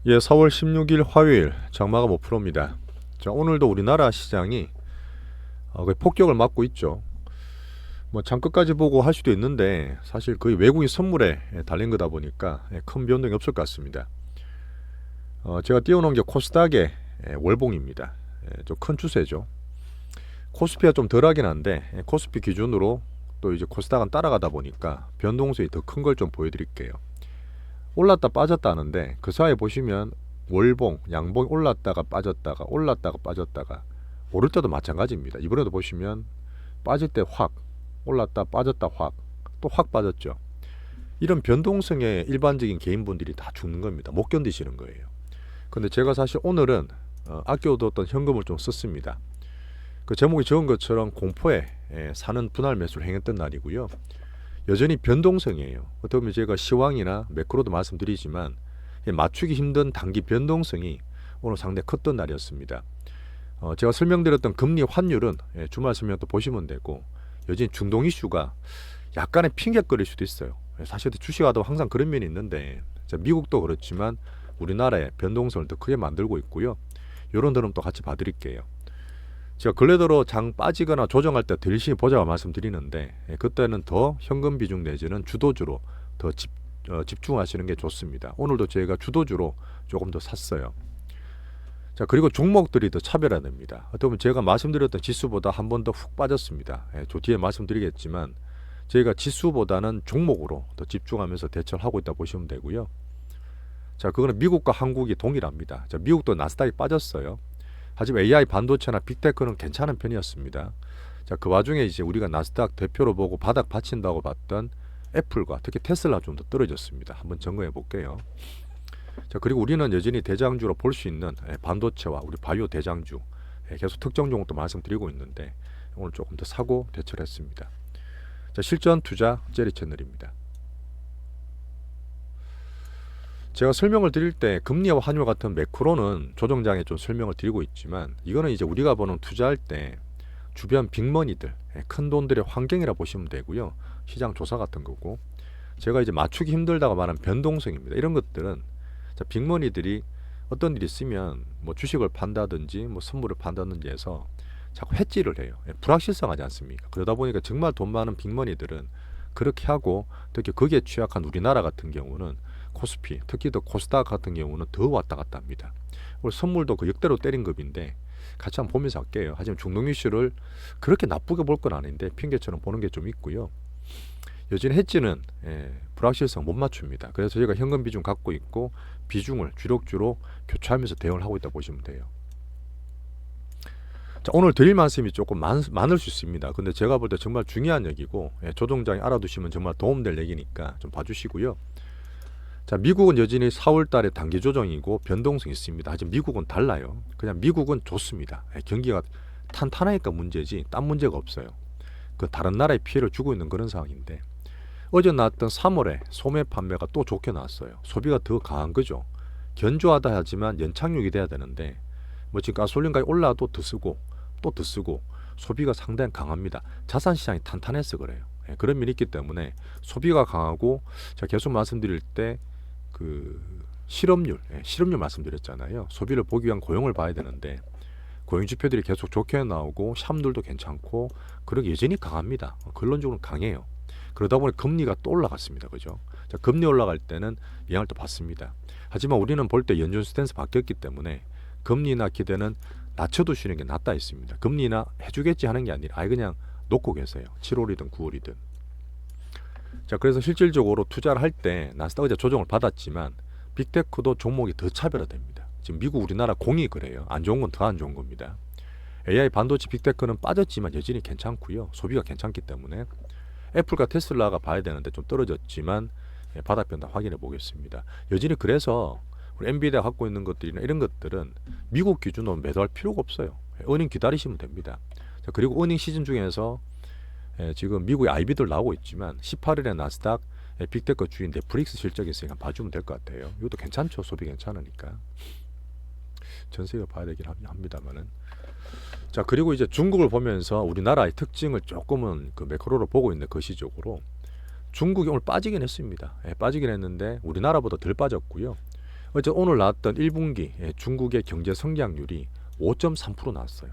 예, 4월 16일 화요일 장마가 5%입니다. 자, 오늘도 우리나라 시장이 거의 폭격을 맞고 있죠. 뭐 장끝까지 보고 할 수도 있는데 사실 거의 외국인 선물에 달린 거다 보니까 큰 변동이 없을 것 같습니다. 제가 띄워놓은 게 코스닥의 월봉입니다. 좀 큰 추세죠. 코스피가 좀 덜하긴 한데 코스피 기준으로 또 이제 코스닥은 따라가다 보니까 변동성이 더 큰 걸 좀 보여드릴게요. 올랐다 빠졌다 하는데 그 사이에 보시면 월봉, 양봉이 올랐다가 빠졌다가 올랐다가 빠졌다가 오를 때도 마찬가지입니다. 이번에도 보시면 빠질 때 확 올랐다 빠졌다 확 또 확 빠졌죠. 이런 변동성에 일반적인 개인분들이 다 죽는 겁니다. 못 견디시는 거예요. 근데 제가 사실 오늘은 아껴뒀던 현금을 좀 썼습니다. 그 제목이 적은 것처럼 공포에 사는 분할 매수를 행했던 날이고요. 여전히 변동성이에요. 어떻게 보면 제가 시황이나 매크로도 말씀드리지만 맞추기 힘든 단기 변동성이 오늘 상당히 컸던 날이었습니다. 제가 설명드렸던 금리 환율은 주말 설명도 보시면 되고 여전히 중동 이슈가 약간의 핑계거릴 수도 있어요. 사실 주식하다 항상 그런 면이 있는데 미국도 그렇지만 우리나라의 변동성을 더 크게 만들고 있고요. 이런 흐름 또 같이 봐드릴게요. 제가 근래 들어 장 빠지거나 조정할 때 더 열심히 보자고 말씀드리는데 그때는 더 현금 비중 내지는 주도주로 더 집중하시는 게 좋습니다. 오늘도 제가 주도주로 조금 더 샀어요. 자, 그리고 종목들이 더 차별화됩니다. 어떻게 보면 제가 말씀드렸던 지수보다 한 번 더 훅 빠졌습니다. 저 뒤에 말씀드리겠지만 저희가 지수보다는 종목으로 더 집중하면서 대처를 하고 있다 보시면 되고요. 자, 그거는 미국과 한국이 동일합니다. 자, 미국도 나스닥이 빠졌어요. 하지만 AI 반도체나 빅테크는 괜찮은 편이었습니다. 자, 그 와중에 이제 우리가 나스닥 대표로 보고 바닥 받친다고 봤던 애플과 특히 테슬라 좀 더 떨어졌습니다. 한번 점검해 볼게요. 자, 그리고 우리는 여전히 대장주로 볼 수 있는 반도체와 우리 바이오 대장주 계속 특정 종목도 말씀드리고 있는데 오늘 조금 더 사고 대처를 했습니다. 자, 실전 투자 제리 채널입니다. 제가 설명을 드릴 때 금리와 환율 같은 매크로는 조정장에 좀 설명을 드리고 있지만 이거는 이제 우리가 보는 투자할 때 주변 빅머니들, 큰 돈들의 환경이라 보시면 되고요. 시장 조사 같은 거고 제가 이제 맞추기 힘들다고 말한 변동성입니다. 이런 것들은 빅머니들이 어떤 일이 있으면 뭐 주식을 판다든지 뭐 선물을 판다든지 해서 자꾸 해지를 해요. 불확실성하지 않습니까? 그러다 보니까 정말 돈 많은 빅머니들은 그렇게 하고 특히 거기에 취약한 우리나라 같은 경우는 코스피, 특히 더 코스닥 같은 경우는 더 왔다 갔다 합니다. 오늘 선물도 그 역대로 때린 급인데 같이 한번 보면서 할게요. 하지만 중동 이슈를 그렇게 나쁘게 볼 건 아닌데 핑계처럼 보는 게 좀 있고요. 여전히 해지는 불확실성 못 맞춥니다. 그래서 저희가 현금 비중 갖고 있고 비중을 주력주로 교차하면서 대응을 하고 있다 보시면 돼요. 자, 오늘 드릴 말씀이 조금 많을 수 있습니다. 근데 제가 볼 때 정말 중요한 얘기고 조정장이 알아두시면 정말 도움될 얘기니까 좀 봐주시고요. 자, 미국은 여전히 4월 달에 단기 조정이고 변동성이 있습니다. 하지만 미국은 달라요. 그냥 미국은 좋습니다. 경기가 탄탄하니까 문제지 딴 문제가 없어요. 그 다른 나라에 피해를 주고 있는 그런 상황인데 어제 나왔던 3월에 소매 판매가 또 좋게 나왔어요. 소비가 더 강한 거죠. 견조하다 하지만 연착륙이 돼야 되는데 뭐 지금 가솔린가에 올라도 더 쓰고 또 더 쓰고 소비가 상당히 강합니다. 자산 시장이 탄탄해서 그래요. 그런 면이 있기 때문에 소비가 강하고 제가 계속 말씀드릴 때 그 실업률 말씀드렸잖아요. 소비를 보기 위한 고용을 봐야 되는데 고용 지표들이 계속 좋게 나오고 샴들도 괜찮고 그렇게 여전히 강합니다. 근론적으로 강해요. 그러다 보니 금리가 또 올라갔습니다. 그죠? 자, 금리 올라갈 때는 영향을 또 받습니다. 하지만 우리는 볼 때 연준 스탠스 바뀌었기 때문에 금리나 기대는 낮춰두시는 게 낫다 있습니다. 금리나 해주겠지 하는 게 아니라 아예 그냥 놓고 계세요. 7월이든 9월이든. 자, 그래서 실질적으로 투자를 할 때 나스닥 어제 조정을 받았지만 빅테크도 종목이 더 차별화됩니다. 지금 미국 우리나라 공이 그래요. 안 좋은 건 더 안 좋은 겁니다. AI 반도체 빅테크는 빠졌지만 여전히 괜찮고요. 소비가 괜찮기 때문에 애플과 테슬라가 봐야 되는데 좀 떨어졌지만 바닥 변동 확인해 보겠습니다. 여전히 그래서 우리 엔비디아 갖고 있는 것들이나 이런 것들은 미국 기준으로 매도할 필요가 없어요. 어닝 기다리시면 됩니다. 자, 그리고 어닝 시즌 중에서 지금 미국의 IB들 나오고 있지만 18일에 나스닥 빅테크 주인 넷플릭스 실적이 있으니까 봐주면 될 것 같아요. 이것도 괜찮죠. 소비 괜찮으니까. 전 세계가 봐야 되긴 합니다만은. 자, 그리고 이제 중국을 보면서 우리나라의 특징을 조금은 그 매크로로 보고 있는 거시적으로 중국이 오늘 빠지긴 했습니다. 빠지긴 했는데 우리나라보다 덜 빠졌고요. 어제 오늘 나왔던 1분기 중국의 경제 성장률이 5.3% 나왔어요.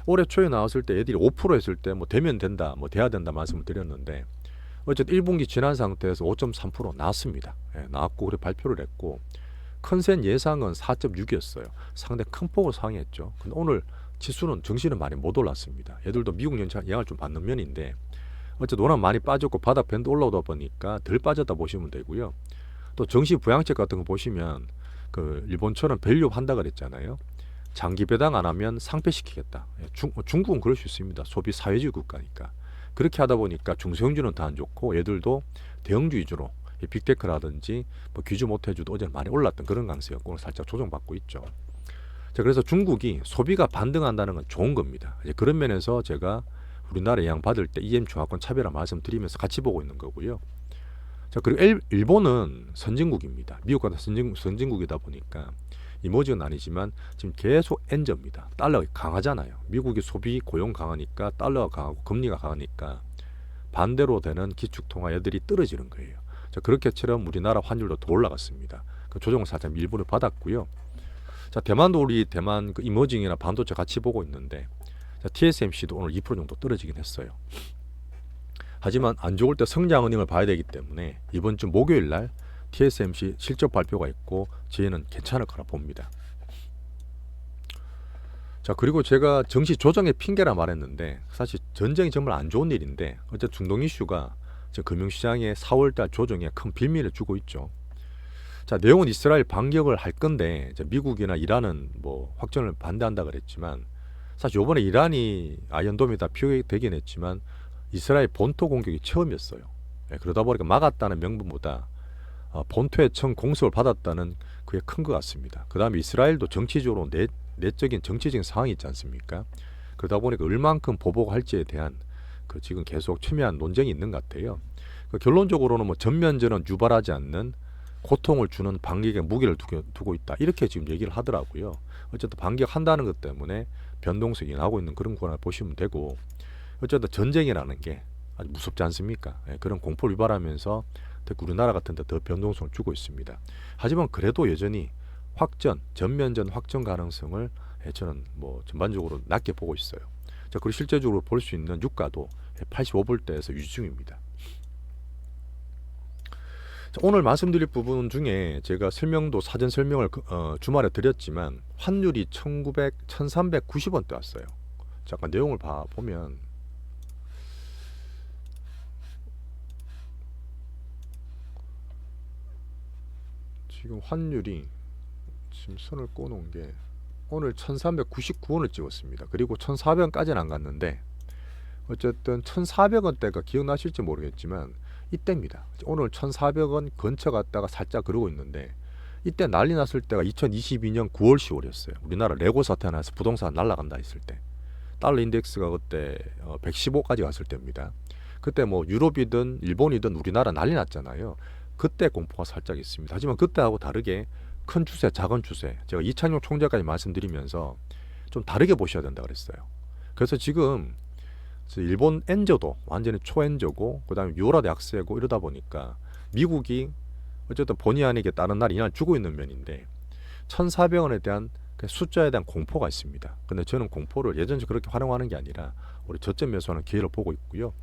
올해 초에 나왔을 때 애들이 5% 했을 때 뭐 되면 된다, 뭐 돼야 된다 말씀을 드렸는데 어쨌든 1분기 지난 상태에서 5.3% 나왔습니다. 나왔고 그래 발표를 했고 컨센 예상은 4.6이었어요. 상당히 큰 폭으로 상회했죠. 근데 오늘 지수는 정시는 많이 못 올랐습니다. 얘들도 미국 영향을 좀 받는 면인데 어쨌든 워낙 많이 빠졌고 바닥 밴드 올라오다 보니까 덜 빠졌다 보시면 되고요. 또 정시 부양책 같은 거 보시면 그 일본처럼 밸류업 한다 그랬잖아요. 장기 배당 안 하면 상폐시키겠다. 중국은 그럴 수 있습니다. 소비 사회주의 국가니까. 그렇게 하다 보니까 중소형주는 더 안 좋고 얘들도 대형주 위주로 빅테크라든지 뭐 귀주 모태주도 어제 많이 올랐던 그런 강세였고 오늘 살짝 조정받고 있죠. 자, 그래서 중국이 소비가 반등한다는 건 좋은 겁니다. 이제 그런 면에서 제가 우리나라 영향 받을 때 EM 중화권 차별화 말씀드리면서 같이 보고 있는 거고요. 자, 그리고 일본은 선진국입니다. 미국과 선진국이다 보니까 이모지는 아니지만 지금 계속 엔저입니다. 달러가 강하잖아요. 미국이 소비 고용 강하니까 달러가 강하고 금리가 강하니까 반대로 되는 기축통화 애들이 떨어지는 거예요. 자, 그렇게처럼 우리나라 환율도 더 올라갔습니다. 그 조정을 살짝 일부를 받았고요. 자, 대만도 우리 대만 그 이머징이나 반도체 같이 보고 있는데 자, TSMC도 오늘 2% 정도 떨어지긴 했어요. 하지만 안 좋을 때 성장 은행을 봐야 되기 때문에 이번 주 목요일 날 TSMC 실적 발표가 있고 저희는 괜찮을 거라 봅니다. 자, 그리고 제가 정시 조정의 핑계라 말했는데 사실 전쟁이 정말 안 좋은 일인데 어제 중동 이슈가 금융시장에 4월달 조정에 큰 빌미를 주고 있죠. 자, 내용은 이스라엘 반격을 할 건데 미국이나 이란은 뭐 확전을 반대한다 그랬지만 사실 이번에 이란이 아이언돔에다 표기되긴 했지만 이스라엘 본토 공격이 처음이었어요. 그러다 보니까 막았다는 명분보다 본토의 청 공습을 받았다는 그게 큰 것 같습니다. 그 다음에 이스라엘도 정치적으로 내적인 정치적인 상황이 있지 않습니까? 그러다 보니까 얼만큼 보복할지에 대한 그 지금 계속 첨예한 논쟁이 있는 것 같아요. 그 결론적으로는 뭐 전면전은 유발하지 않는 고통을 주는 반격에 무게를 두고 있다. 이렇게 지금 얘기를 하더라고요. 어쨌든 반격한다는 것 때문에 변동성이 나고 있는 그런 거나 보시면 되고 어쨌든 전쟁이라는 게 아주 무섭지 않습니까? 그런 공포를 유발하면서 특히 우리나라 같은 데 더 변동성을 주고 있습니다. 하지만 그래도 여전히 전면전 확전 가능성을 저는 뭐 전반적으로 낮게 보고 있어요. 자, 그리고 실제적으로 볼 수 있는 유가도 85불대에서 유지 중입니다. 자, 오늘 말씀드릴 부분 중에 제가 사전 설명을 주말에 드렸지만 환율이 1390원대 왔어요. 잠깐 내용을 보면 지금 환율이 지금 선을 꼬놓은 게 오늘 1399원을 찍었습니다. 그리고 1400원까지는 안 갔는데 어쨌든 1400원대가 기억나실지 모르겠지만 이때입니다. 오늘 1400원 근처 갔다가 살짝 그러고 있는데 이때 난리 났을 때가 2022년 9월 10월이었어요. 우리나라 레고 사태 나서 부동산 날아간다 했을 때 달러 인덱스가 그때 115까지 갔을 때입니다. 그때 뭐 유럽이든 일본이든 우리나라 난리 났잖아요. 그때 공포가 살짝 있습니다. 하지만 그때하고 다르게 큰 추세, 작은 추세, 제가 이창용 총재까지 말씀드리면서 좀 다르게 보셔야 된다 그랬어요. 그래서 지금 일본 엔저도 완전히 초엔저고 그다음에 유로도 약세고 이러다 보니까 미국이 어쨌든 본의 아니게 다른 날 이날 주고 있는 면인데 1,400원에 대한 숫자에 대한 공포가 있습니다. 근데 저는 공포를 예전처럼 그렇게 활용하는 게 아니라 우리 저점 매수하는 기회를 보고 있고요.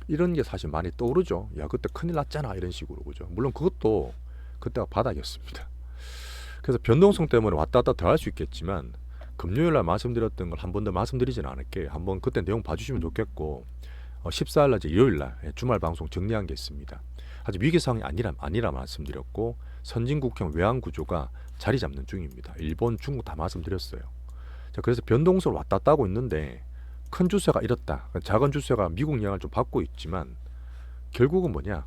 이런 게 사실 많이 떠오르죠. 야, 그때 큰일 났잖아 이런 식으로 그죠. 물론 그것도 그때가 바닥이었습니다. 그래서 변동성 때문에 왔다 갔다 더 할 수 있겠지만 금요일날 말씀드렸던 걸 한 번 더 말씀드리진 않을게요. 한번 그때 내용 봐주시면 좋겠고 14일날 이제 일요일날 주말 방송 정리한 게 있습니다. 아직 위기 상황이 아니라 말씀드렸고 선진국형 외환 구조가 자리 잡는 중입니다. 일본, 중국 다 말씀드렸어요. 자, 그래서 변동성을 왔다 갔다 하고 있는데 큰 주세가 이렇다. 작은 주세가 미국 영향을 좀 받고 있지만 결국은 뭐냐?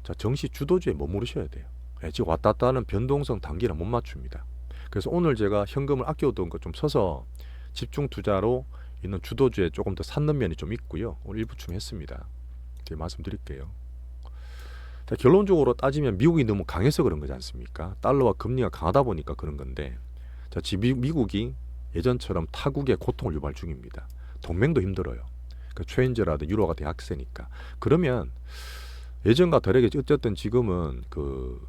자, 정시 주도주에 머무르셔야 돼요. 지금 왔다 갔다 하는 변동성 단기는 못 맞춥니다. 그래서 오늘 제가 현금을 아껴둔 거 좀 써서 집중 투자로 있는 주도주에 조금 더 샀는 면이 좀 있고요. 오늘 일부충 했습니다. 제가 말씀드릴게요. 자, 결론적으로 따지면 미국이 너무 강해서 그런 거지 않습니까? 달러와 금리가 강하다 보니까 그런 건데 자, 지금 미국이 예전처럼 타국의 고통을 유발 중입니다. 동맹도 힘들어요. 그 최인저라든 유로가 대학세니까. 그러면 예전과 다르게 어쨌든 지금은 그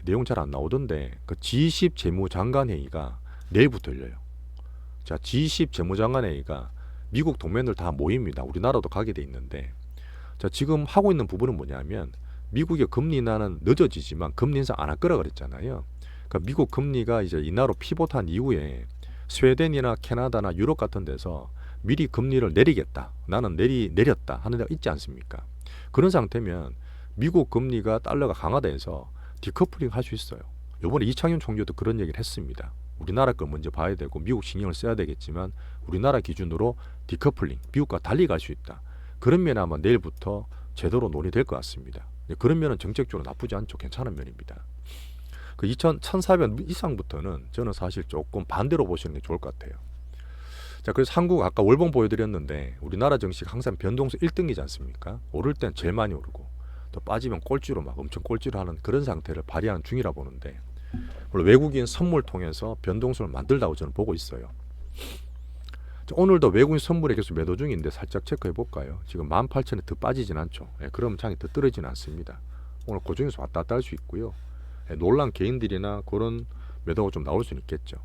내용 잘 안 나오던데 그 G10 재무장관 회의가 내일부터 열려요. 자, G10 재무장관 회의가 미국 동맹들 다 모입니다. 우리나라도 가게 돼 있는데, 자, 지금 하고 있는 부분은 뭐냐면 미국의 금리 인하는 늦어지지만 금리 인상 안 할 거라 그랬잖아요. 그러니까 미국 금리가 이제 인하로 피봇한 이후에 스웨덴이나 캐나다나 유럽 같은 데서 미리 금리를 내리겠다, 나는 내렸다 하는 데가 있지 않습니까? 그런 상태면 미국 금리가 달러가 강화돼서 디커플링 할 수 있어요. 이번에 이창용 총리도 그런 얘기를 했습니다. 우리나라 걸 먼저 봐야 되고 미국 신경을 써야 되겠지만 우리나라 기준으로 디커플링, 미국과 달리 갈 수 있다. 그런 면에 아마 내일부터 제대로 논의될 것 같습니다. 그런 면은 정책적으로 나쁘지 않죠. 괜찮은 면입니다. 그 1400 이상부터는 저는 사실 조금 반대로 보시는 게 좋을 것 같아요. 자, 그래서 한국 아까 월봉 보여드렸는데 우리나라 증시가 항상 변동수 1등이지 않습니까? 오를 땐 제일 많이 오르고 또 빠지면 꼴찌로 막 엄청 꼴찌로 하는 그런 상태를 발휘하는 중이라 보는데, 물론 외국인 선물 통해서 변동수를 만들다고 저는 보고 있어요. 자, 오늘도 외국인 선물에 계속 매도 중인데 살짝 체크해 볼까요? 지금 18,000에 더 빠지진 않죠. 그럼 장이 더 떨어지진 않습니다. 오늘 그 중에서 왔다 갔다 할 수 있고요. 놀란 개인들이나 그런 매도가 좀 나올 수는 있겠죠.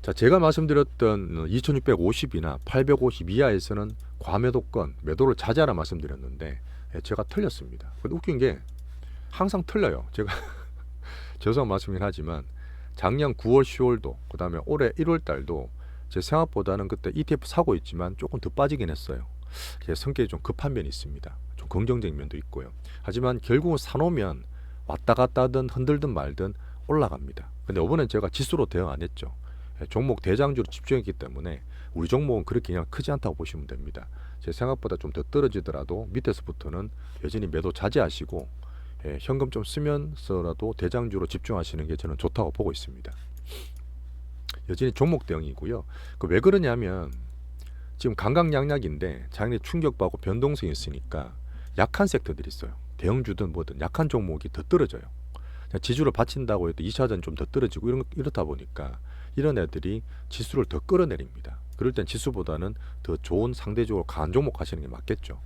자, 제가 말씀드렸던 2650이나 850 이하에서는 과매도권, 매도를 자제하라 말씀드렸는데 제가 틀렸습니다. 근데 웃긴 게 항상 틀려요. 제가 죄송한 말씀이긴 하지만 작년 9월, 10월도 그 다음에 올해 1월 달도 제 생각보다는 그때 ETF 사고 있지만 조금 더 빠지긴 했어요. 제 성격이 좀 급한 면이 있습니다. 좀 긍정적인 면도 있고요. 하지만 결국은 사놓으면 왔다 갔다 하든 흔들든 말든 올라갑니다. 근데 이번엔 제가 지수로 대응 안 했죠. 종목 대장주로 집중했기 때문에 우리 종목은 그렇게 그냥 크지 않다고 보시면 됩니다. 제 생각보다 좀 더 떨어지더라도 밑에서부터는 여전히 매도 자제하시고 현금 좀 쓰면서라도 대장주로 집중하시는 게 저는 좋다고 보고 있습니다. 여전히 종목 대응이고요. 왜 그러냐면 지금 강강약약인데 작년에 충격받고 변동성이 있으니까 약한 섹터들이 있어요. 대형주든 뭐든 약한 종목이 더 떨어져요. 지수를 받친다고 해도 2차전 좀 더 떨어지고 이렇다 보니까 이런 애들이 지수를 더 끌어내립니다. 그럴 땐 지수보다는 더 좋은 상대적으로 강한 종목 하시는 게 맞겠죠.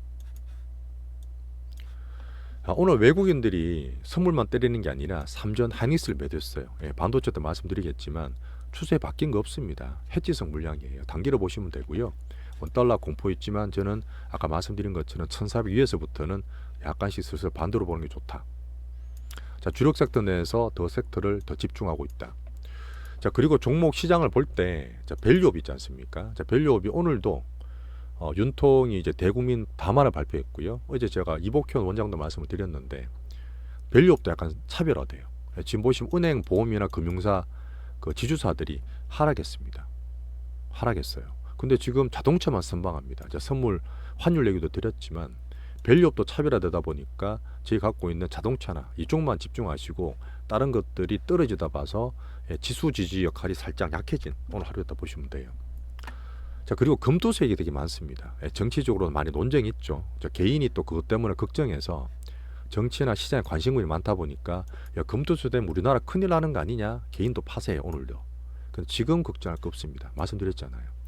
오늘 외국인들이 선물만 때리는 게 아니라 삼전 하이닉스를 매도했어요. 반도체 때 말씀드리겠지만 추세 바뀐 거 없습니다. 해지성 물량이에요. 단기로 보시면 되고요. 원달러 공포 있지만 저는 아까 말씀드린 것처럼 1400 위에서부터는 약간씩 슬슬 반대로 보는 게 좋다. 자, 주력 섹터 내에서 더 섹터를 더 집중하고 있다. 자, 그리고 종목 시장을 볼 때 밸류업 있지 않습니까? 자, 밸류업이 오늘도 윤통이 이제 대국민 담화를 발표했고요. 어제 제가 이복현 원장도 말씀을 드렸는데 밸류업도 약간 차별화돼요. 지금 보시면 은행, 보험이나 금융사 그 지주사들이 하락했습니다. 하락했어요. 근데 지금 자동차만 선방합니다. 제가 선물 환율 얘기도 드렸지만 밸류업도 차별화되다 보니까 제가 갖고 있는 자동차나 이쪽만 집중하시고 다른 것들이 떨어지다 봐서 지수 지지 역할이 살짝 약해진 오늘 하루였다 보시면 돼요. 자, 그리고 금토수액이 되게 많습니다. 정치적으로 많이 논쟁이 있죠. 개인이 또 그것 때문에 걱정해서 정치나 시장에 관심군이 많다 보니까 야, 금토수 되면 우리나라 큰일 나는 거 아니냐, 개인도 파세요 오늘도. 근데 지금 걱정할 거 없습니다. 말씀드렸잖아요.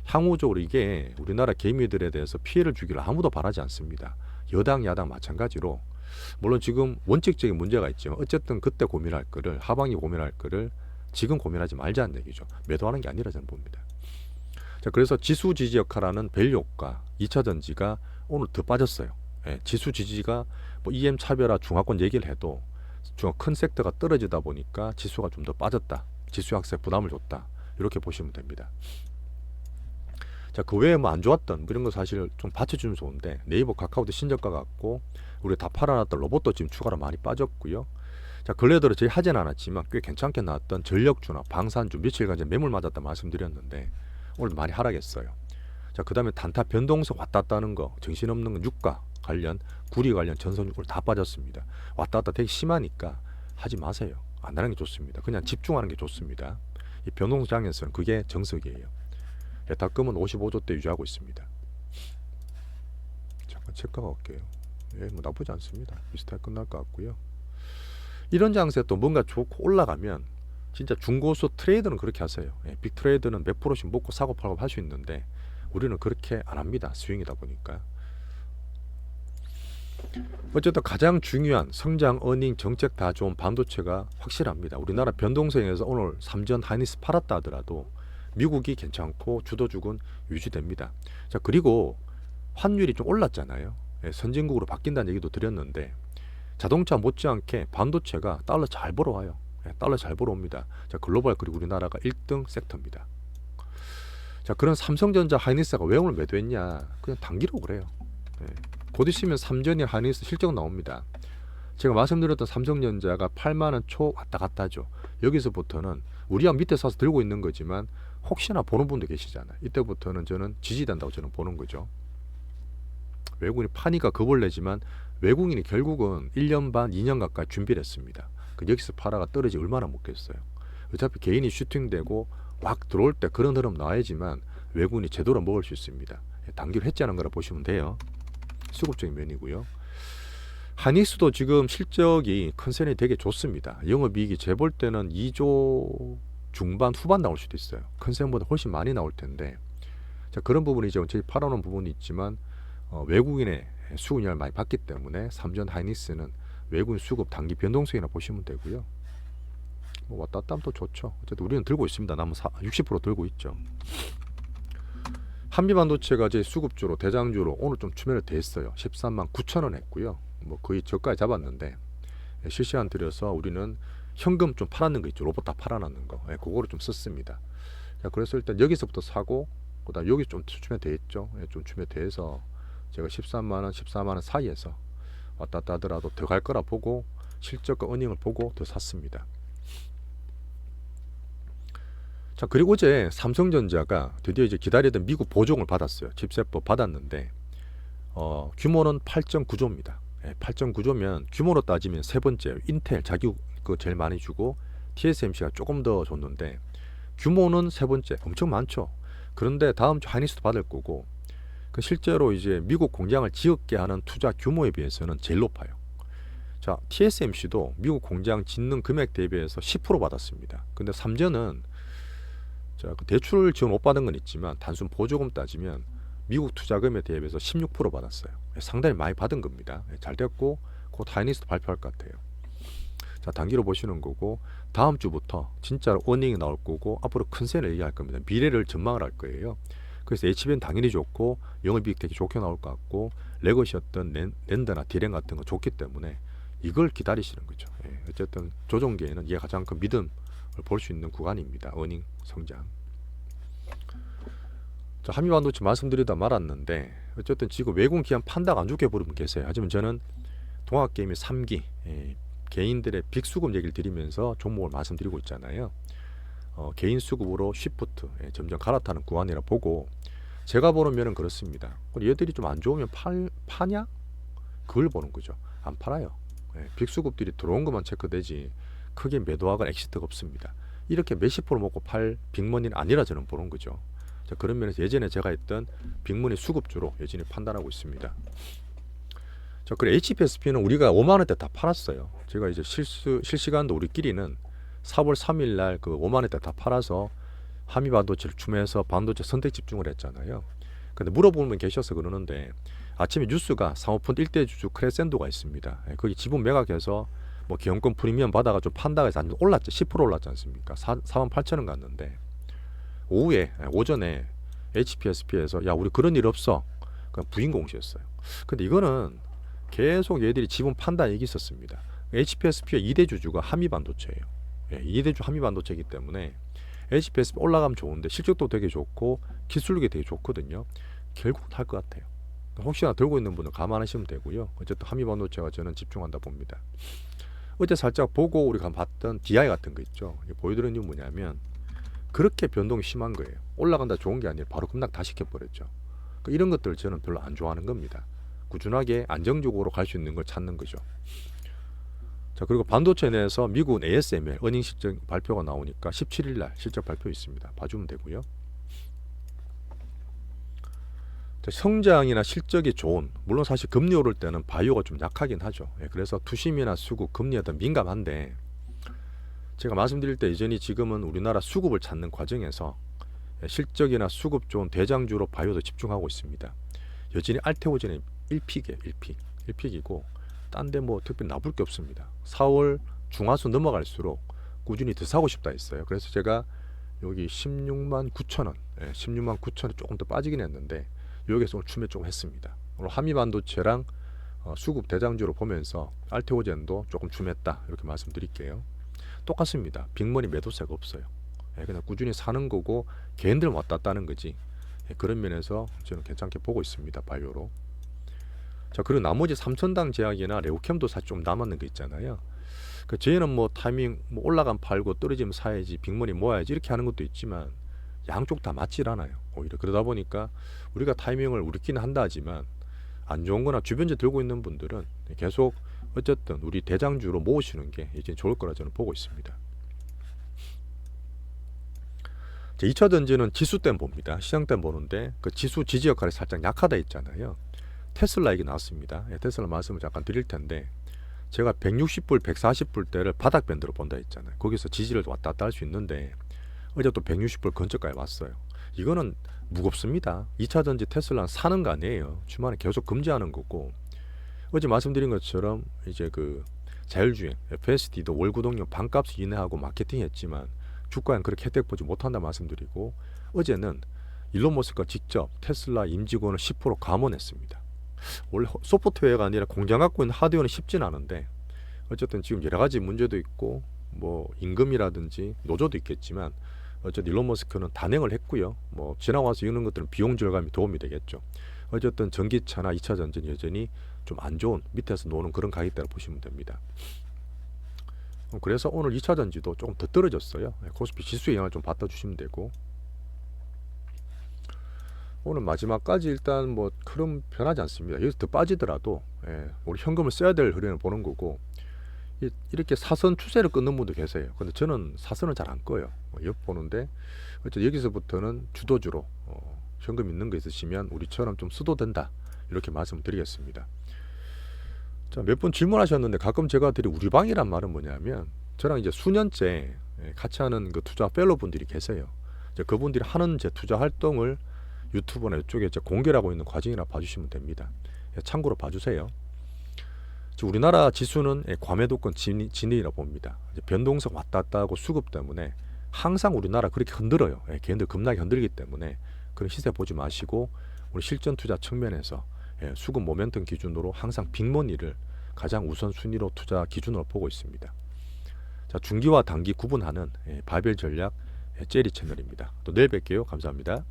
향후적으로 이게 우리나라 개미들에 대해서 피해를 주기를 아무도 바라지 않습니다. 여당 야당 마찬가지로 물론 지금 원칙적인 문제가 있지만 어쨌든 그때 고민할 거를, 하반기 고민할 거를 지금 고민하지 말자는 얘기죠. 매도하는 게 아니라 저는 봅니다. 자, 그래서 지수 지지 역할하는 밸류업과 2차 전지가 오늘 더 빠졌어요. 지수 지지가 뭐 EM 차별화 중화권 얘기를 해도 큰 섹터가 떨어지다 보니까 지수가 좀 더 빠졌다. 지수 약세 부담을 줬다. 이렇게 보시면 됩니다. 자, 그 외에 뭐 안 좋았던 이런 거 사실 좀 받쳐주면 좋은데 네이버, 카카오도 신저가 같고 우리 다 팔아놨던 로봇도 지금 추가로 많이 빠졌고요. 자, 근래 들어 저희 하진 않았지만 꽤 괜찮게 나왔던 전력주나 방산주 며칠간 이제 매물 맞았다 말씀드렸는데 오늘도 많이 하락했어요. 자, 그 다음에 단타 변동성 왔다 갔다 하는 거, 정신없는 거, 유가 관련, 구리 관련 전선주를 다 빠졌습니다. 왔다 갔다 되게 심하니까 하지 마세요. 안 하는 게 좋습니다. 그냥 집중하는 게 좋습니다. 이 변동장에서는 그게 정석이에요. 예탁금은 55조 대 유지하고 있습니다. 잠깐 체크하고 올게요. 뭐 나쁘지 않습니다. 비슷하게 끝날 것 같고요. 이런 장세 또 뭔가 좋고 올라가면 진짜 중고수 트레이더는 그렇게 하세요. 빅 트레이더는 몇 프로씩 먹고 사고 팔고 할 수 있는데 우리는 그렇게 안 합니다. 스윙이다 보니까. 어쨌든 가장 중요한 성장, 어닝, 정책 다 좋은 반도체가 확실합니다. 우리나라 변동성에서 오늘 삼전 하이닉스 팔았다 하더라도 미국이 괜찮고 주도주군 유지됩니다. 자, 그리고 환율이 좀 올랐잖아요. 예, 선진국으로 바뀐다는 얘기도 드렸는데 자동차 못지않게 반도체가 달러 잘 벌어와요. 예, 달러 잘 벌어옵니다. 자, 글로벌 그리고 우리나라가 1등 섹터입니다. 자, 그런 삼성전자 하이닉스가 왜 오늘 매도했냐? 그냥 단기로 그래요. 예. 곧 있으면 삼전이 하이닉스 실적 나옵니다. 제가 말씀드렸던 삼성전자가 8만원 초 왔다 갔다 하죠. 여기서부터는 우리가 밑에 사서 들고 있는 거지만 혹시나 보는 분도 계시잖아요. 이때부터는 저는 지지된다고 저는 보는 거죠. 외국인이 파니까 겁을 내지만 외국인이 결국은 1년 반, 2년 가까이 준비를 했습니다. 그 여기서 팔아가 떨어지 얼마나 먹겠어요. 어차피 개인이 슈팅되고 막 들어올 때 그런 흐름 나와야지만 외국인이 제대로 먹을 수 있습니다. 단기로 했자는 거라 보시면 돼요. 수급적인 면이고요. 하이닉스도 지금 실적이 컨센이 되게 좋습니다. 영업이익이 재볼 때는 2조 중반 후반 나올 수도 있어요. 컨센보다 훨씬 많이 나올 텐데 자, 그런 부분이 이제 저희 팔아놓은 부분이 있지만 외국인의 수급량을 많이 받기 때문에 삼전 하이닉스는 외국인 수급 단기 변동성이나 보시면 되고요. 뭐 왔다 갔다 하면 또 좋죠. 어쨌든 우리는 들고 있습니다. 남은 60% 들고 있죠. 한미반도체가 제 수급주로 대장주로 오늘 좀 추매를 됐어요. 13만 9천 원 했고요. 뭐 거의 저가에 잡았는데 실시간 들여서 우리는 현금 좀 팔았는 거 있죠. 로봇 다 팔아놨는 거. 그거를 좀 썼습니다. 자, 그래서 일단 여기서부터 사고 그다음 여기 좀 추매됐죠. 좀 추매돼서 제가 13만 원, 14만 원 사이에서 왔다 갔다 하더라도 더 갈 거라 보고 실적과 어닝을 보고 더 샀습니다. 자, 그리고 어제 삼성전자가 드디어 이제 기다리던 미국 보조금을 받았어요. 집세법 받았는데 규모는 8.9조입니다. 8.9조면 규모로 따지면 세 번째 인텔 자기 거 제일 많이 주고 TSMC가 조금 더 줬는데 규모는 세 번째 엄청 많죠. 그런데 다음 주 하이닉스도 받을 거고 그 실제로 이제 미국 공장을 지었게 하는 투자 규모에 비해서는 제일 높아요. 자, TSMC도 미국 공장 짓는 금액 대비해서 10% 받았습니다. 근데 삼전은 자, 그 대출 지원 못 받은 건 있지만 단순 보조금 따지면 미국 투자금에 대비해서 16% 받았어요. 상당히 많이 받은 겁니다. 잘 됐고 곧 하이닉스도 발표할 것 같아요. 자, 단기로 보시는 거고 다음 주부터 진짜로 어닝이 나올 거고 앞으로 컨센을 얘기할 겁니다. 미래를 전망을 할 거예요. 그래서 HBM 당연히 좋고 영업이익 되게 좋게 나올 것 같고 레거시였던 랜더나 디램 같은 거 좋기 때문에 이걸 기다리시는 거죠. 어쨌든 조종계에는 이게 가장 큰 믿음을 볼 수 있는 구간입니다. 어닝 성장. 자, 한미반도체 말씀드리다 말았는데 어쨌든 지금 외국 기관 판다가 안 좋게 보는 분 계세요. 하지만 저는 동학개미 3기 개인들의 빅수급 얘기를 드리면서 종목을 말씀드리고 있잖아요. 개인 수급으로 쉬프트 점점 갈아타는 구간이라 보고 제가 보는 면은 그렇습니다. 얘들이 좀 안 좋으면 파냐? 그걸 보는 거죠. 안 팔아요. 빅수급들이 들어온 것만 체크되지 크게 매도하거나 엑시트가 없습니다. 이렇게 몇십 프로 먹고 팔 빅머니는 아니라 저는 보는 거죠. 자, 그런 면에서 예전에 제가 했던 빅머니 수급주로 여전히 판단하고 있습니다. 자, 그리고 HPSP는 우리가 5만 원대 다 팔았어요. 제가 이제 실시간도 우리끼리는 4월 3일 날 그 5만 원대 다 팔아서 한미 반도체를 추매해서 반도체 선택 집중을 했잖아요. 근데 물어보는 분 계셔서 그러는데 아침에 뉴스가 사모펀드 1대 주주 크레센도가 있습니다. 거기 지분 매각해서 뭐 기업권 프리미엄 받아가 좀 판다가 해서 올랐죠. 10% 올랐지 않습니까? 4만 8천 원 갔는데 오전에 HPSP에서 야, 우리 그런 일 없어. 그냥 부인 공시했어요. 근데 이거는 계속 얘들이 지분 판다 얘기 있었습니다. HPSP의 2대 주주가 한미반도체예요. 2대 주 한미반도체이기 때문에 HPSP 올라가면 좋은데 실적도 되게 좋고 기술력이 되게 좋거든요. 결국은 할 것 같아요. 혹시나 들고 있는 분은 감안하시면 되고요. 어쨌든 한미반도체가 저는 집중한다 봅니다. 어제 살짝 보고 우리가 봤던 DI 같은 거 있죠. 보여드리는 게 뭐냐면 그렇게 변동이 심한 거예요. 올라간다 좋은 게 아니라 바로 급락 다 시켜버렸죠. 이런 것들을 저는 별로 안 좋아하는 겁니다. 꾸준하게 안정적으로 갈 수 있는 걸 찾는 거죠. 자, 그리고 반도체 내에서 미국은 ASML 어닝 실적 발표가 나오니까 17일 날 실적 발표 있습니다. 봐주면 되고요. 자, 성장이나 실적이 좋은, 물론 사실 금리 오를 때는 바이오가 좀 약하긴 하죠. 그래서 투심이나 수급, 금리에 더 민감한데 제가 말씀드릴 때 이전이 지금은 우리나라 수급을 찾는 과정에서 실적이나 수급 좋은 대장주로 바이오도 집중하고 있습니다. 여전히 알테오젠의 1픽이에요. 1픽. 1픽이고 딴 데 뭐 특별히 나쁠 게 없습니다. 4월 중하순 넘어갈수록 꾸준히 더 사고 싶다 했어요. 그래서 제가 여기 16만 9천 원, 16만 9천 원 조금 더 빠지긴 했는데 여기서 오늘 추매 조금 했습니다. 오늘 한미반도체랑 수급 대장주로 보면서 알테오젠도 조금 추매했다 이렇게 말씀드릴게요. 똑같습니다. 빅머니 매도세가 없어요. 그냥 꾸준히 사는 거고 개인들 왔다 갔다는 거지. 그런 면에서 저는 괜찮게 보고 있습니다. 바이오로. 자, 그리고 나머지 삼천당 제약이나 레오캠도 사실 좀 남았는 거 있잖아요. 그 저희는 뭐 타이밍 뭐 올라간 팔고 떨어지면 사야지, 빅머니 모아야지 이렇게 하는 것도 있지만 양쪽 다 맞질 않아요. 오히려 그러다 보니까 우리가 타이밍을 우리끼리는 한다 하지만 안 좋은 거나 주변에 들고 있는 분들은 계속 어쨌든 우리 대장주로 모으시는 게 이제 좋을 거라 저는 보고 있습니다. 2차 전지는 지수 때문에 봅니다. 시장 때문에 보는데 그 지수 지지 역할이 살짝 약하다 했잖아요. 테슬라 얘기 나왔습니다. 테슬라 말씀을 잠깐 드릴 텐데 제가 160불, 140불 대를 바닥 밴드로 본다 했잖아요. 거기서 지지를 왔다 갔다 할 수 있는데 어제 또 160불 근처까지 왔어요. 이거는 무겁습니다. 2차 전지 테슬라는 사는 거 아니에요. 주말에 계속 금지하는 거고 어제 말씀드린 것처럼 이제 그 자율주행 FSD도 월 구독료 반값 이내하고 마케팅했지만 주가엔 그렇게 혜택 보지 못한다 말씀드리고 어제는 일론 머스크가 직접 테슬라 임직원을 10% 감원했습니다. 원래 소프트웨어가 아니라 공장 갖고 있는 하드웨어는 쉽진 않은데 어쨌든 지금 여러 가지 문제도 있고 뭐 임금이라든지 노조도 있겠지만 어쨌든 일론 머스크는 단행을 했고요. 뭐 지나와서 이런 것들은 비용 절감이 도움이 되겠죠. 어쨌든 전기차나 2차 전지는 여전히 좀 안 좋은 밑에서 노는 그런 가격대로 보시면 됩니다. 그래서 오늘 2차 전지도 조금 더 떨어졌어요. 코스피 지수의 영향을 좀 받아주시면 되고 오늘 마지막까지 일단 뭐 흐름 변하지 않습니다. 여기서 더 빠지더라도 우리 현금을 써야 될 흐름을 보는 거고 이렇게 사선 추세를 끊는 분도 계세요. 근데 저는 사선을 잘 안 꺼요. 옆 보는데 어쨌든 여기서부터는 주도주로 현금 있는 거 있으시면 우리처럼 좀 수도된다 이렇게 말씀드리겠습니다. 자, 몇 분 질문하셨는데 가끔 제가 드린 우리 방이란 말은 뭐냐면 저랑 이제 수년째 같이 하는 그 투자 펠로 분들이 계세요. 이제 그분들이 하는 제 투자 활동을 유튜브나 이쪽에 이제 공개를 하고 있는 과정이라 봐주시면 됩니다. 참고로 봐주세요. 우리나라 지수는 과매도권 진입이라 봅니다. 변동성 왔다 갔다 하고 수급 때문에 항상 우리나라 그렇게 흔들어요. 걔네들 겁나게 흔들기 때문에 그런 시세 보지 마시고 우리 실전 투자 측면에서 수급 모멘텀 기준으로 항상 빅머니를 가장 우선순위로 투자 기준으로 보고 있습니다. 자, 중기와 단기 구분하는 바벨 전략 제리 채널입니다. 또 내일 뵐게요. 감사합니다.